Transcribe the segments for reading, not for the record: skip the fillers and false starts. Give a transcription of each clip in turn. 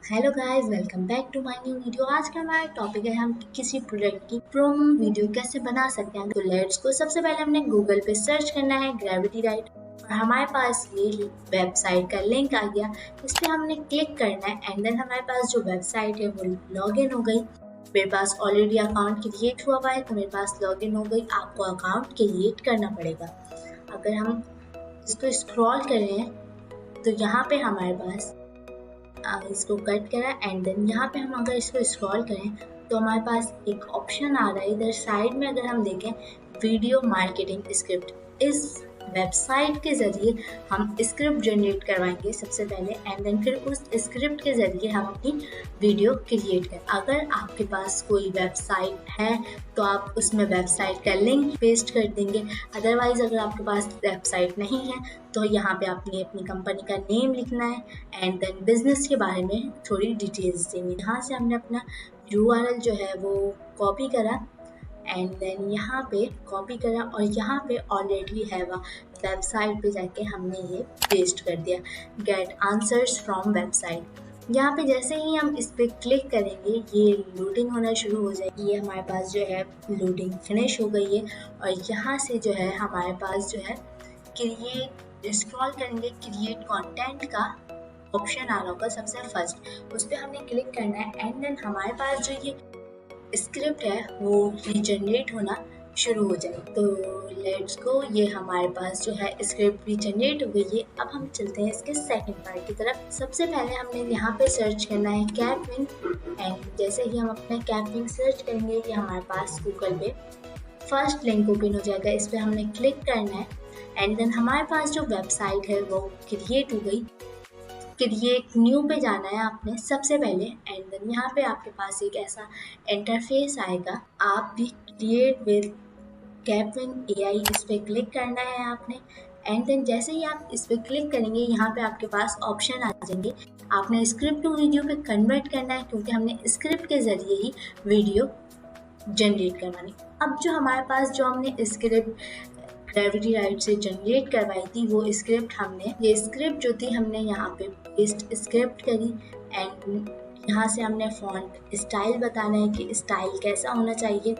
Hello guys, welcome back to my new video. आज का हमारा टॉपिक है हम किसी प्रोडक्ट की प्रोमो वीडियो कैसे बना सकते हैं। तो लेट्स को सबसे पहले हमने गूगल पे सर्च करना है ग्रेविटी राइट और हमारे पास ये वेबसाइट का लिंक आ गया। इस पर हमने क्लिक करना है एंड देन हमारे पास जो वेबसाइट है वो लॉगिन हो गई। मेरे पास ऑलरेडी अकाउंट क्रिएट हुआ है तो मेरे पास लॉगिन हो गई। आपको अकाउंट क्रिएट करना पड़ेगा। अगर हम इसको स्क्रॉल करें तो यहाँ पे हमारे पास इसको कट करा एंड देन यहाँ पे हम अगर इसको स्क्रॉल करें तो हमारे पास एक ऑप्शन आ रहा है इधर साइड में। अगर हम देखें वीडियो मार्केटिंग स्क्रिप्ट, इस वेबसाइट के ज़रिए हम स्क्रिप्ट जनरेट करवाएंगे सबसे पहले एंड देन फिर उस स्क्रिप्ट के ज़रिए हम अपनी वीडियो क्रिएट करें। अगर आपके पास कोई वेबसाइट है तो आप उसमें वेबसाइट का लिंक पेस्ट कर देंगे। अदरवाइज़ अगर आपके पास वेबसाइट नहीं है तो यहाँ पे आपने अपनी कंपनी का नेम लिखना है एंड देन बिजनेस के बारे में थोड़ी डिटेल्स देंगे। यहाँ से हमने अपना URL जो है वो कॉपी करा एंड देन यहाँ पे कॉपी करा और यहाँ पे ऑलरेडी है वह वेबसाइट पे जाके हमने ये पेस्ट कर दिया, गेट आंसर्स फ्रॉम वेबसाइट। यहाँ पे जैसे ही हम इस पर क्लिक करेंगे ये लोडिंग होना शुरू हो जाएगी। ये हमारे पास जो है लोडिंग फिनिश हो गई है और यहाँ से जो है हमारे पास जो है क्रिएट, स्क्रॉल करेंगे क्रिएट कंटेंट का ऑप्शन आ रहा होगा सबसे फर्स्ट, उस पर हमने क्लिक करना है एंड देन हमारे पास जो ये स्क्रिप्ट है वो रीजनरेट होना शुरू हो जाए। तो लेट्स गो, ये हमारे पास जो है स्क्रिप्ट रीजनरेट हो गई है। अब हम चलते हैं इसके सेकंड पार्ट की तरफ। सबसे पहले हमने यहाँ पे सर्च करना है कैपविंग एंड जैसे ही हम अपना कैपविंग सर्च करेंगे ये हमारे पास गूगल पे फर्स्ट लिंक ओपन हो जाएगा। इस पर हमने क्लिक करना है एंड देन हमारे पास जो वेबसाइट है वो क्रिएट हो गई। क्रिएट न्यू पे जाना है आपने सबसे पहले एंड देन यहाँ पे आपके पास एक ऐसा इंटरफेस आएगा। आप भी क्रिएट विद कैपविंग AI इस पर क्लिक करना है आपने एंड देन जैसे ही आप इस पर क्लिक करेंगे यहाँ पे आपके पास ऑप्शन आ जाएंगे। आपने स्क्रिप्ट टू वीडियो पे कन्वर्ट करना है क्योंकि हमने स्क्रिप्ट के ज़रिए ही वीडियो जनरेट करवानी। अब जो हमारे पास जो हमने स्क्रिप्ट ग्रेविटी राइट से जनरेट करवाई थी वो स्क्रिप्ट ये स्क्रिप्ट जो थी हमने यहाँ पे पेस्ट स्क्रिप्ट करी एंड यहाँ से हमने फॉन्ट स्टाइल बताना है कि स्टाइल कैसा होना चाहिए,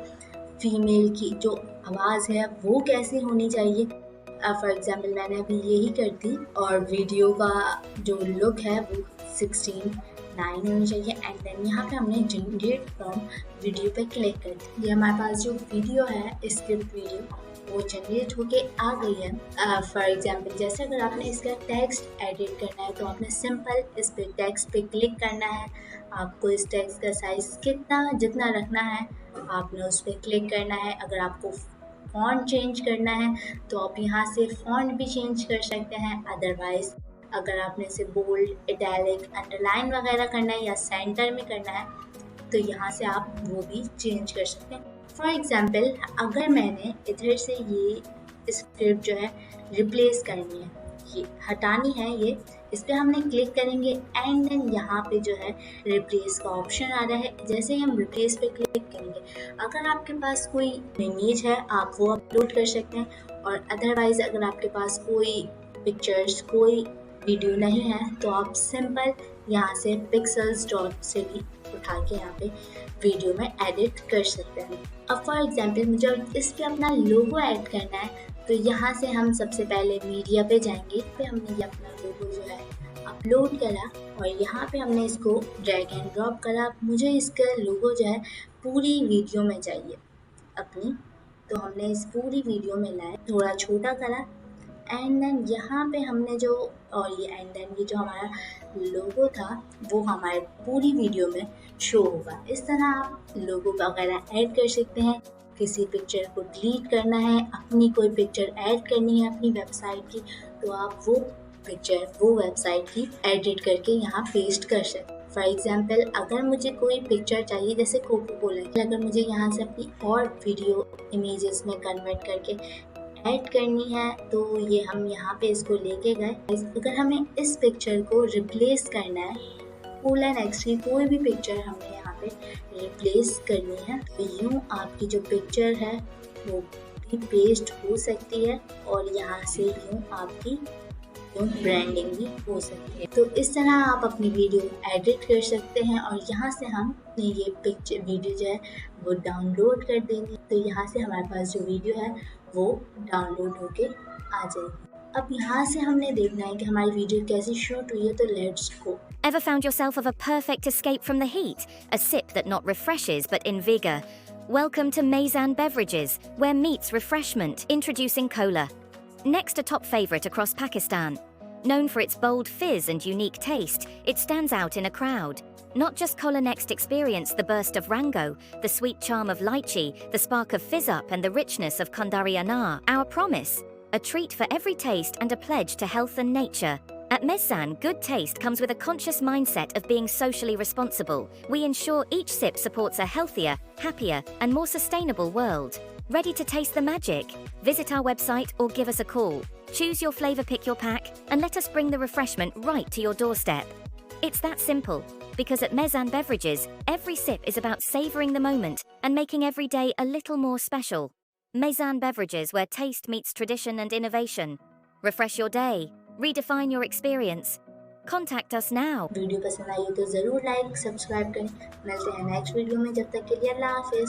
फीमेल की जो आवाज़ है वो कैसी होनी चाहिए। फॉर एग्जांपल मैंने अभी यही कर दी और वीडियो का जो लुक है वो 16:9 होनी चाहिए एंड देन यहाँ पे हमने जनरेट फ्रॉम वीडियो पे क्लिक कर दी। ये हमारे पास जो वीडियो है स्क्रिप्ट वीडियो वो जनरेट होके आ गई है। फॉर एग्जांपल जैसे अगर आपने इसका टेक्स्ट एडिट करना है तो आपने सिंपल इस पे टेक्स्ट पे क्लिक करना है। आपको इस टेक्स्ट का साइज़ जितना रखना है आपने उस पर क्लिक करना है। अगर आपको फॉन्ट चेंज करना है तो आप यहाँ से फॉन्ट भी चेंज कर सकते हैं। अदरवाइज़ अगर आपने इसे बोल्ड, इटैलिक, अंडरलाइन वगैरह करना है या सेंटर में करना है तो यहाँ से आप वो भी चेंज कर सकते हैं। फॉर एग्जाम्पल अगर मैंने इधर से ये स्क्रिप्ट जो है रिप्लेस करनी है, ये हटानी है, ये इस पर हमने क्लिक करेंगे एंड देन यहाँ पे जो है रिप्लेस का ऑप्शन आ रहा है। जैसे ही हम रिप्लेस पे क्लिक करेंगे अगर आपके पास कोई इमेज है आप वो अपलोड कर सकते हैं और अदरवाइज़ अगर आपके पास कोई पिक्चर्स, कोई वीडियो नहीं है तो आप सिंपल यहाँ से पिक्सल्स डॉट से भी उठा के यहाँ पे वीडियो में एडिट कर सकते हैं। अब फॉर एग्जांपल मुझे इस पे अपना लोगो ऐड करना है तो यहाँ से हम सबसे पहले मीडिया पे जाएंगे। पे हमने ये अपना लोगो जो है अपलोड करा और यहाँ पे हमने इसको ड्रैग एंड ड्रॉप करा। मुझे इसका लोगो जो है पूरी वीडियो में चाहिए अपनी, तो हमने इस पूरी वीडियो में लाया, थोड़ा छोटा करा एंड देन यहाँ पे हमने जो और ये जो हमारा लोगो था वो हमारे पूरी वीडियो में शो होगा। इस तरह आप लोगो वगैरह ऐड कर सकते हैं। किसी पिक्चर को डिलीट करना है, अपनी कोई पिक्चर ऐड करनी है अपनी वेबसाइट की तो आप वो पिक्चर वो वेबसाइट की एडिट करके यहाँ पेस्ट कर सकते हैं। फॉर एग्जाम्पल अगर मुझे कोई पिक्चर चाहिए जैसे कोको कोला की, अगर मुझे यहाँ से अपनी और वीडियो इमेजेस में कन्वर्ट करके ऐड करनी है तो ये हम यहाँ पे इसको लेके गए। अगर हमें इस पिक्चर को रिप्लेस करना है, कोला नेक्स्ट की कोई भी पिक्चर हमने यहाँ पे रिप्लेस करनी है तो यूँ आपकी जो पिक्चर है वो भी पेस्ट हो सकती है और यहाँ से यूँ आपकी ब्रांडिंग भी हो सकती है। तो इस तरह आप अपनी वीडियो एडिट कर सकते हैं और यहाँ से हम ये पिक्चर वीडियो जो है वो डाउनलोड कर देंगे। तो यहाँ से हमारे पास जो वीडियो है वो डाउनलोड होके आ जाएगी। अब यहाँ से हमने देखना है कि हमारी वीडियो कैसे शूट हुई है, तो let's go. Ever found yourself of a perfect escape from the heat? A sip that not refreshes but invigor. Welcome to Maizan Beverages, where meets refreshment. Introducing cola. Next a top favorite across Pakistan. Known for its bold fizz and unique taste, it stands out in a crowd. Not just Cola Next experience the burst of Rango, the sweet charm of lychee, the spark of fizz up and the richness of Kandari Anar. Our promise, a treat for every taste and a pledge to health and nature. At Mezan, good taste comes with a conscious mindset of being socially responsible. We ensure each sip supports a healthier, happier, and more sustainable world. Ready to taste the magic? Visit our website or give us a call. Choose your flavor, pick your pack, and let us bring the refreshment right to your doorstep. It's that simple, because at Mezan Beverages, every sip is about savoring the moment and making every day a little more special. Mezan Beverages, where taste meets tradition and innovation. Refresh your day. Redefine your experience. Contact us now. Video पसंद आई हो तो ज़रूर like subscribe करें। मिलते हैं next video में, जब तक के लिए अल्लाह हाफिज़।